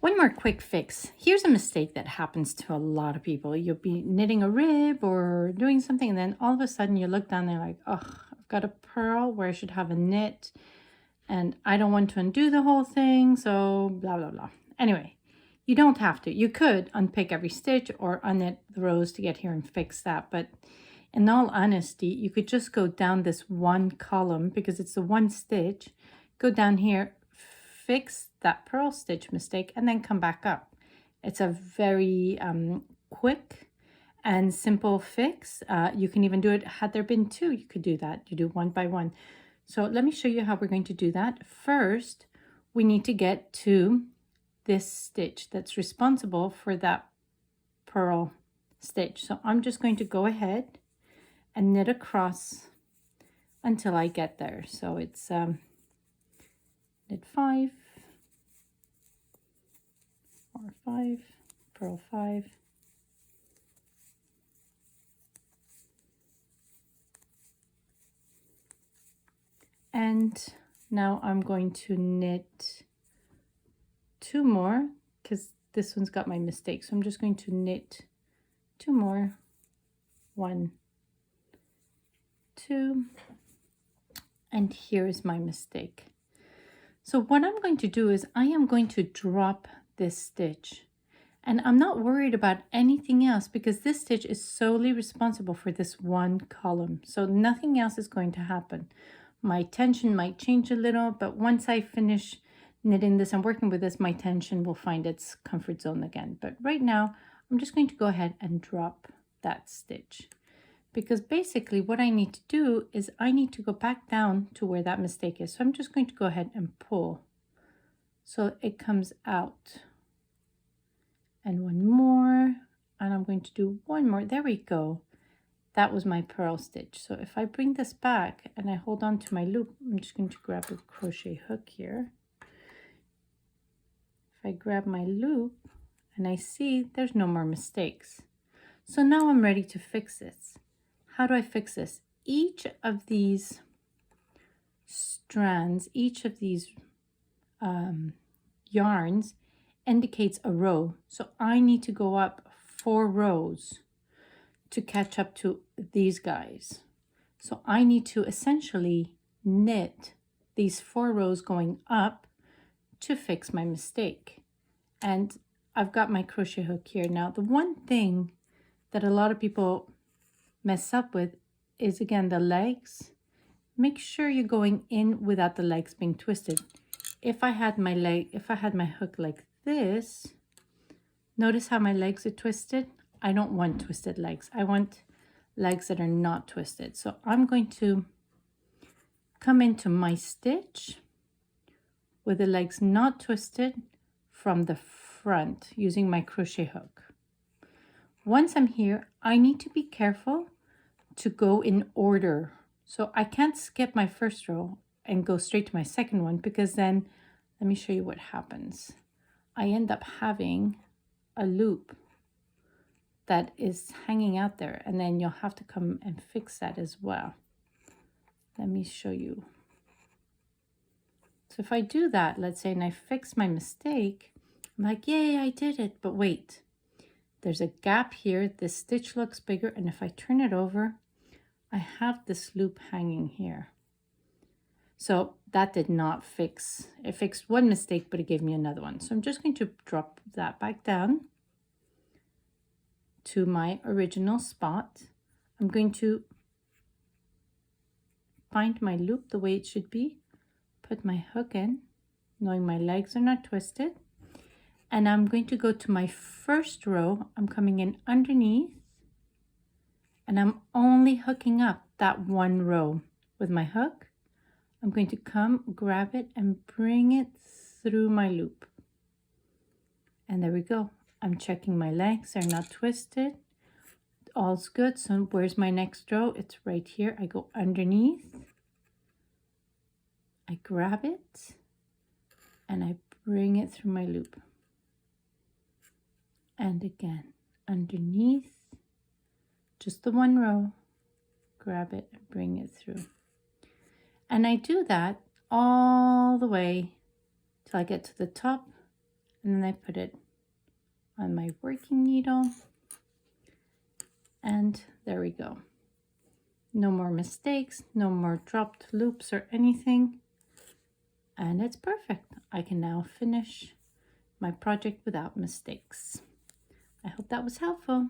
One more quick fix. Here's a mistake that happens to a lot of people. You'll be knitting a rib or doing something, and then all of a sudden you look down there like, oh, I've got a purl where I should have a knit, and I don't want to undo the whole thing, so blah, blah, blah. Anyway, you don't have to. You could unpick every stitch or unknit the rows to get here and fix that, but in all honesty, you could just go down this one column because it's the one stitch, go down here, fix that purl stitch mistake, and then come back up. It's a very quick and simple fix. You can even do it, had there been two, you could do that. You do one by one. So let me show you how we're going to do that. First, we need to get to this stitch that's responsible for that purl stitch. So I'm just going to go ahead and knit across until I get there. So it's knit 5, 4, 5, purl 5, and now I'm going to knit 2 more because this one's got my mistake. So I'm just going to knit 2 more, 1, 2, and here's my mistake. So what I'm going to do is I am going to drop this stitch, and I'm not worried about anything else because this stitch is solely responsible for this one column. So nothing else is going to happen. My tension might change a little, but once I finish knitting this and working with this, my tension will find its comfort zone again. But right now, I'm just going to go ahead and drop that stitch, because basically what I need to do is I need to go back down to where that mistake is. So I'm just going to go ahead and pull so it comes out. And one more, and I'm going to do one more. There we go. That was my purl stitch. So if I bring this back and I hold on to my loop, I'm just going to grab a crochet hook here. If I grab my loop and I see there's no more mistakes. So now I'm ready to fix this. How do I fix this? Each of these strands, each of these yarns indicates a row. So I need to go up 4 rows to catch up to these guys. So I need to essentially knit these 4 rows going up to fix my mistake. And I've got my crochet hook here. Now, the one thing that a lot of people mess up with is, again, the legs. Make sure you're going in without the legs being twisted. If I had my hook like this, notice how my legs are twisted. I don't want twisted legs. I want legs that are not twisted. So I'm going to come into my stitch with the legs not twisted from the front using my crochet hook. Once I'm here, I need to be careful to go in order. So I can't skip my first row and go straight to my second one, because then, let me show you what happens. I end up having a loop that is hanging out there, and then you'll have to come and fix that as well. Let me show you. So if I do that, let's say, and I fix my mistake, I'm like, yay, I did it. But wait, there's a gap here. This stitch looks bigger, and if I turn it over, I have this loop hanging here. So that did not fix. It fixed one mistake, but it gave me another one. So I'm just going to drop that back down to my original spot. I'm going to find my loop the way it should be, put my hook in, knowing my legs are not twisted, and I'm going to go to my first row. I'm coming in underneath, and I'm only hooking up that one row with my hook. I'm going to come, grab it, and bring it through my loop. And there we go. I'm checking my legs are not twisted. All's good. So where's my next row? It's right here. I go underneath. I grab it, and I bring it through my loop. And again, underneath, just the one row, grab it and bring it through. And I do that all the way till I get to the top and then I put it on my working needle, and there we go. No more mistakes, no more dropped loops or anything, and it's perfect. I can now finish my project without mistakes. I hope that was helpful.